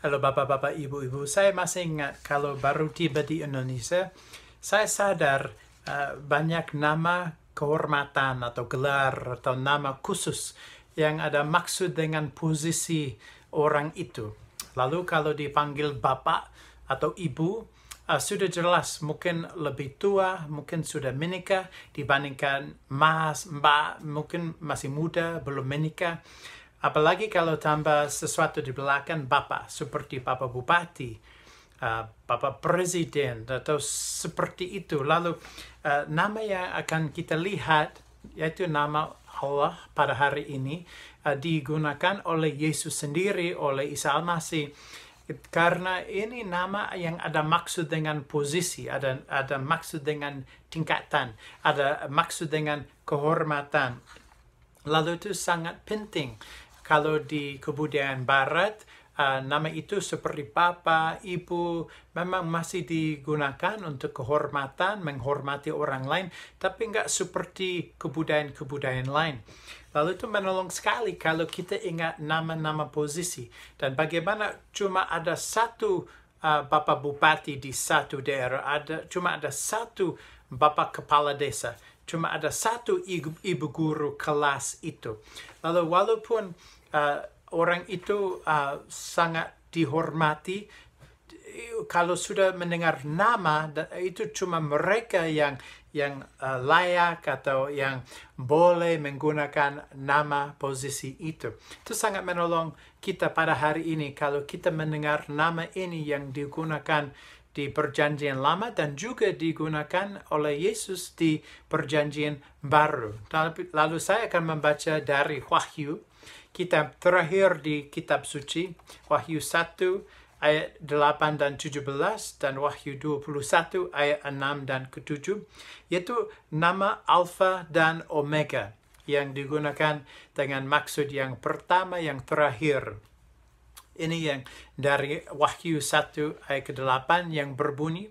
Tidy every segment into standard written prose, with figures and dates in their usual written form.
Halo bapak-bapak, ibu-ibu, saya masih ingat kalau baru tiba di Indonesia, saya sadar banyak nama kehormatan atau gelar atau nama khusus yang ada maksud dengan posisi orang itu. Lalu kalau dipanggil bapak atau ibu, sudah jelas mungkin lebih tua, mungkin sudah menikah dibandingkan mas, mbak, mungkin masih muda, belum menikah. Apalagi kalau tambah sesuatu di belakang bapak, seperti bapak bupati, bapak presiden, atau seperti itu. Lalu nama yang akan kita lihat, yaitu nama Allah pada hari ini, digunakan oleh Yesus sendiri, oleh Isa Al-Masih. Karena ini nama yang ada maksud dengan posisi, ada maksud dengan tingkatan, ada maksud dengan kehormatan. Lalu itu sangat penting. Kalau di kebudayaan barat, nama itu seperti papa, ibu, memang masih digunakan untuk kehormatan, menghormati orang lain, tapi nggak seperti kebudayaan-kebudayaan lain. Lalu itu menolong sekali kalau kita ingat nama-nama posisi. Dan bagaimana cuma ada satu bapak bupati di satu daerah, cuma ada satu bapak kepala desa, cuma ada satu ibu guru kelas itu. Lalu walaupun orang itu sangat dihormati, kalau sudah mendengar nama, itu cuma mereka yang layak atau yang boleh menggunakan nama posisi itu. Itu sangat menolong kita pada hari ini kalau kita mendengar nama ini yang digunakan di Perjanjian Lama dan juga digunakan oleh Yesus di Perjanjian Baru. Lalu saya akan membaca dari Wahyu, kitab terakhir di kitab suci, Wahyu 1 ayat 8 dan 17 dan Wahyu 21 ayat 6 dan ke-7, yaitu nama Alfa dan Omega yang digunakan dengan maksud yang pertama, yang terakhir. Ini yang dari Wahyu 1 ayat ke-8 yang berbunyi,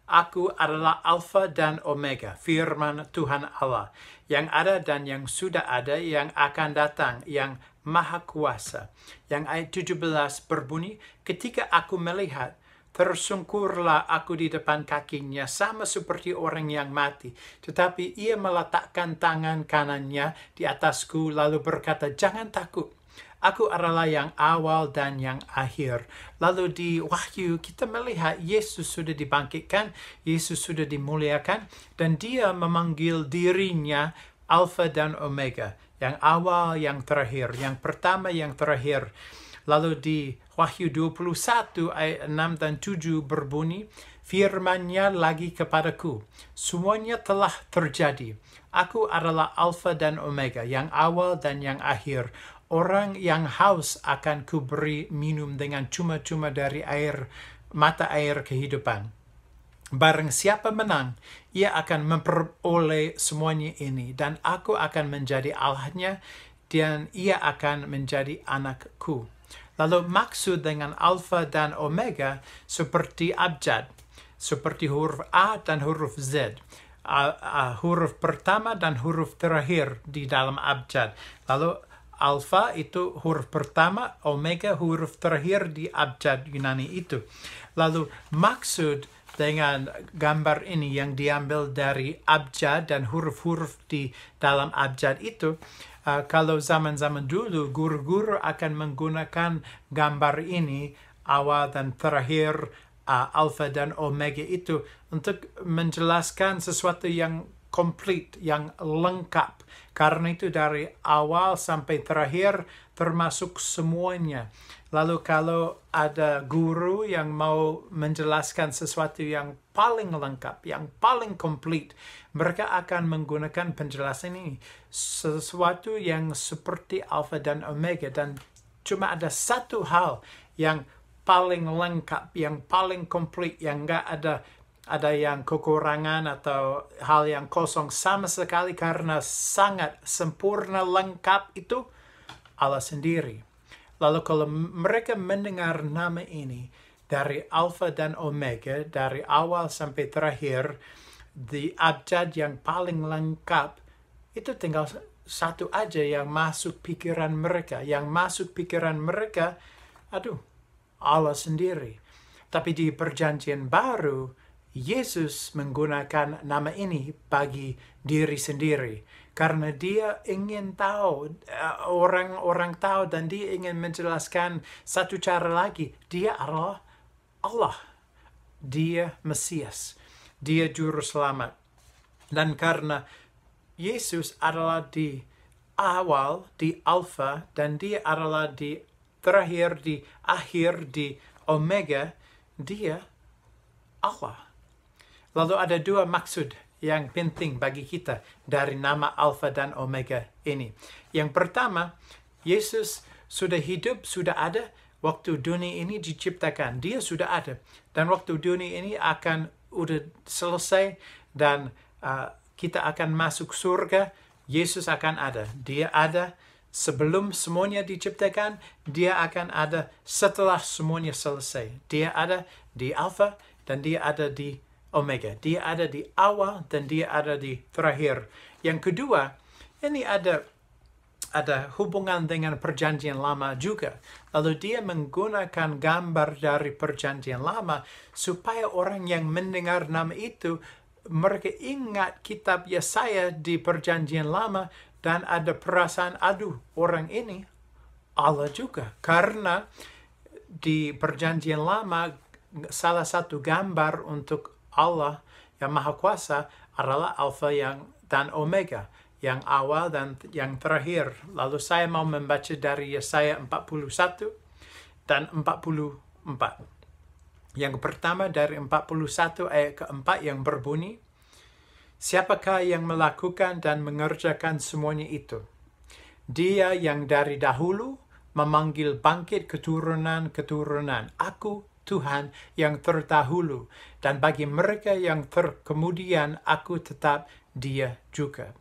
Aku adalah Alfa dan Omega, firman Tuhan Allah, yang ada dan yang sudah ada, yang akan datang, yang Maha Kuasa. Yang ayat 17 berbunyi, Ketika aku melihat, tersungkurlah aku di depan kakinya, sama seperti orang yang mati. Tetapi ia meletakkan tangan kanannya di atasku, lalu berkata, Jangan takut. Aku adalah yang awal dan yang akhir. Lalu di Wahyu kita melihat Yesus sudah dibangkitkan, Yesus sudah dimuliakan, dan dia memanggil dirinya Alfa dan Omega. Yang awal, yang terakhir. Yang pertama, yang terakhir. Lalu di Wahyu 21 ayat 6 dan 7 berbunyi, Firman-Nya lagi kepadaku, semuanya telah terjadi. Aku adalah Alfa dan Omega, yang awal dan yang akhir. Orang yang haus akan kuberi minum dengan cuma-cuma dari mata air kehidupan. Barang siapa menang, ia akan memperoleh semuanya ini, dan aku akan menjadi Allahnya, dan ia akan menjadi anakku. Lalu maksud dengan Alfa dan Omega seperti abjad, seperti huruf A dan huruf Z. Huruf pertama dan huruf terakhir di dalam abjad. Lalu Alfa itu huruf pertama, Omega huruf terakhir di abjad Yunani itu. Lalu maksud dengan gambar ini yang diambil dari abjad dan huruf-huruf di dalam abjad itu, kalau zaman-zaman dulu guru-guru akan menggunakan gambar ini, awal dan terakhir, Alfa dan Omega itu, untuk menjelaskan sesuatu yang komplit, yang lengkap. Karena itu dari awal sampai terakhir termasuk semuanya. Lalu kalau ada guru yang mau menjelaskan sesuatu yang paling lengkap, yang paling komplit, mereka akan menggunakan penjelasan ini. Sesuatu yang seperti Alfa dan Omega, dan cuma ada satu hal yang paling lengkap, yang paling komplit, yang nggak ada yang kekurangan atau hal yang kosong sama sekali, karena sangat sempurna lengkap itu Allah sendiri. Lalu kalau mereka mendengar nama ini dari Alfa dan Omega, dari awal sampai terakhir, di abjad yang paling lengkap, itu tinggal satu aja yang masuk pikiran mereka. Yang masuk pikiran mereka, Allah sendiri. Tapi di Perjanjian Baru, Yesus menggunakan nama ini bagi diri sendiri. Karena dia ingin tahu, orang-orang tahu, dan dia ingin menjelaskan satu cara lagi. Dia adalah Allah. Dia Mesias. Dia Juru Selamat. Dan karena Yesus adalah di awal, di Alfa, dan dia adalah di terakhir, di akhir, di Omega, dia Allah. Lalu ada dua maksud yang penting bagi kita dari nama Alfa dan Omega ini. Yang pertama, Yesus sudah hidup, sudah ada waktu dunia ini diciptakan. Dia sudah ada. Dan waktu dunia ini akan udah selesai dan kita akan masuk surga. Yesus akan ada. Dia ada sebelum semuanya diciptakan. Dia akan ada setelah semuanya selesai. Dia ada di Alfa dan dia ada di Omega. Dia ada di awal dan dia ada di terakhir. Yang kedua, ini ada hubungan dengan Perjanjian Lama juga. Lalu dia menggunakan gambar dari Perjanjian Lama supaya orang yang mendengar nama itu, mereka ingat kitab Yesaya di Perjanjian Lama dan ada perasaan, aduh, orang ini Allah juga. Karena di Perjanjian Lama salah satu gambar untuk Allah yang Maha Kuasa adalah Alfa dan Omega, yang awal dan yang terakhir. Lalu saya mau membaca dari Yesaya 41 dan 44. Yang pertama dari 41 ayat keempat yang berbunyi, "Siapakah yang melakukan dan mengerjakan semuanya itu? Dia yang dari dahulu memanggil bangkit keturunan-keturunan. Aku Tuhan yang terdahulu, dan bagi mereka yang terkemudian aku tetap Dia juga."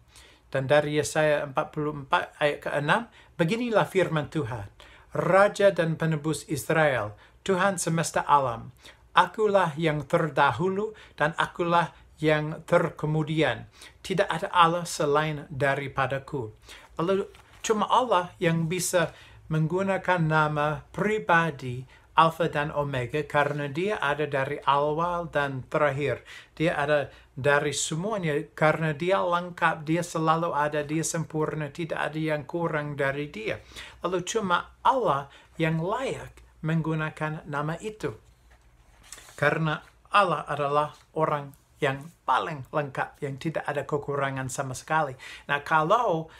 Dan dari Yesaya 44 ayat ke-6, beginilah firman Tuhan, Raja dan Penebus Israel, Tuhan semesta alam, akulah yang terdahulu dan akulah yang terkemudian. Tidak ada Allah selain daripadaku. Lalu cuma Allah yang bisa menggunakan nama pribadi Alfa dan Omega karena dia ada dari awal dan terakhir. Dia ada dari semuanya karena dia lengkap, dia selalu ada, dia sempurna, tidak ada yang kurang dari dia. Lalu cuma Allah yang layak menggunakan nama itu. Karena Allah adalah orang yang paling lengkap, yang tidak ada kekurangan sama sekali. Nah, kalau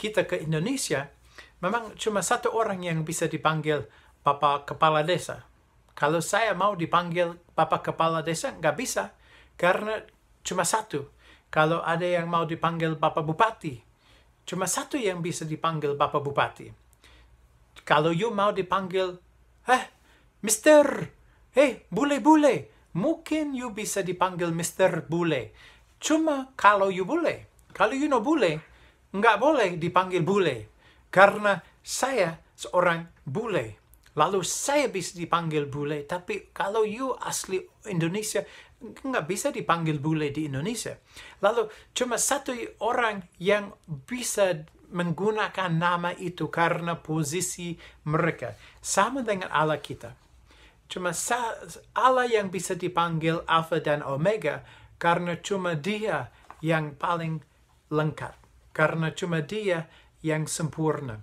kita ke Indonesia, memang cuma satu orang yang bisa dipanggil Bapak Kepala Desa. Kalau saya mau dipanggil Bapak Kepala Desa, nggak bisa. Karena cuma satu. Kalau ada yang mau dipanggil Bapak Bupati, cuma satu yang bisa dipanggil Bapak Bupati. Kalau you mau dipanggil, Mister, bule-bule, mungkin you bisa dipanggil Mister Bule. Cuma kalau you bule, kalau you no bule, nggak boleh dipanggil bule. Karena saya seorang bule. Lalu saya bisa dipanggil bule, tapi kalau you asli Indonesia, nggak bisa dipanggil bule di Indonesia. Lalu cuma satu orang yang bisa menggunakan nama itu karena posisi mereka. Sama dengan Allah kita. Cuma Allah yang bisa dipanggil Alfa dan Omega karena cuma Dia yang paling lengkap. Karena cuma Dia yang sempurna.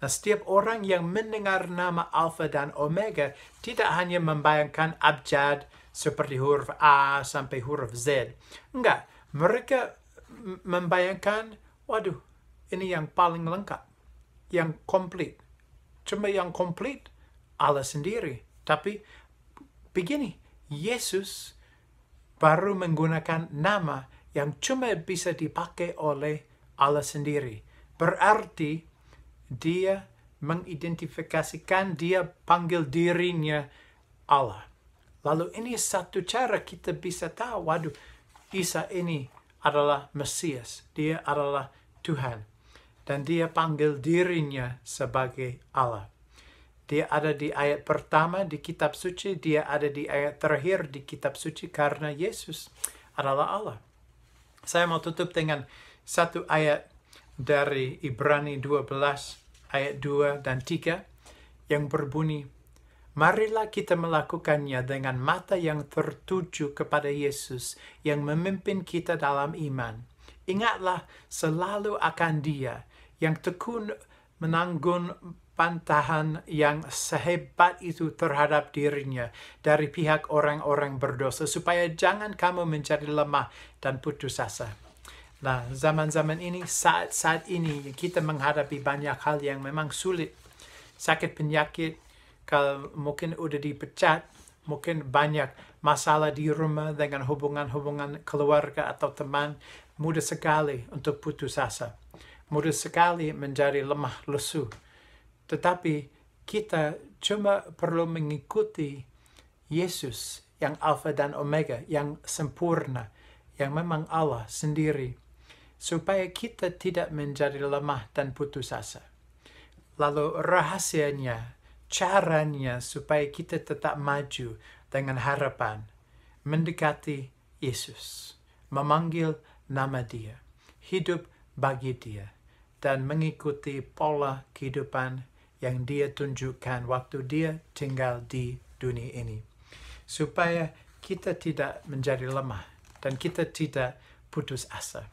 Nah, setiap orang yang mendengar nama Alfa dan Omega tidak hanya membayangkan abjad seperti huruf A sampai huruf Z. Enggak, mereka membayangkan, waduh, ini yang paling lengkap, yang komplit. Cuma yang komplit Allah sendiri. Tapi begini, Yesus baru menggunakan nama yang cuma bisa dipakai oleh Allah sendiri. Berarti Dia mengidentifikasikan, dia panggil dirinya Allah. Lalu ini satu cara kita bisa tahu, waduh, Isa ini adalah Mesias. Dia adalah Tuhan. Dan dia panggil dirinya sebagai Allah. Dia ada di ayat pertama di kitab suci, dia ada di ayat terakhir di kitab suci karena Yesus adalah Allah. Saya mau tutup dengan satu ayat dari Ibrani 12 ayat 2 dan 3 yang berbunyi, Marilah kita melakukannya dengan mata yang tertuju kepada Yesus yang memimpin kita dalam iman. Ingatlah selalu akan Dia yang tekun menanggung bantahan yang sehebat itu terhadap dirinya dari pihak orang-orang berdosa, supaya jangan kamu menjadi lemah dan putus asa. Nah, zaman-zaman ini, saat ini kita menghadapi banyak hal yang memang sulit. Sakit penyakit, kalau mungkin udah dipecat, mungkin banyak masalah di rumah dengan hubungan-hubungan keluarga atau teman, mudah sekali untuk putus asa. Mudah sekali menjadi lemah lesu. Tetapi kita cuma perlu mengikuti Yesus yang Alfa dan Omega, yang sempurna, yang memang Allah sendiri, supaya kita tidak menjadi lemah dan putus asa. Lalu rahasianya, caranya supaya kita tetap maju dengan harapan, mendekati Yesus, memanggil nama Dia, hidup bagi Dia, dan mengikuti pola kehidupan yang Dia tunjukkan waktu Dia tinggal di dunia ini. Supaya kita tidak menjadi lemah dan kita tidak putus asa.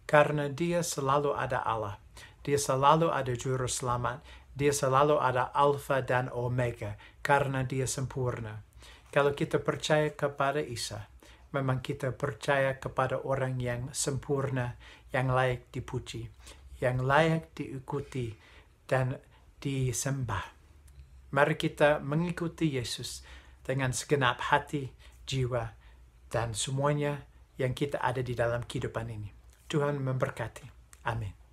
Karena Dia selalu ada Allah. Dia selalu ada Juru Selamat. Dia selalu ada Alfa dan Omega, karena Dia sempurna. Kalau kita percaya kepada Isa, memang kita percaya kepada orang yang sempurna, yang layak dipuji, yang layak diikuti dan disembah. Mari kita mengikuti Yesus dengan segenap hati, jiwa, dan semuanya yang kita ada di dalam kehidupan ini. Tuhan memberkati. Amin.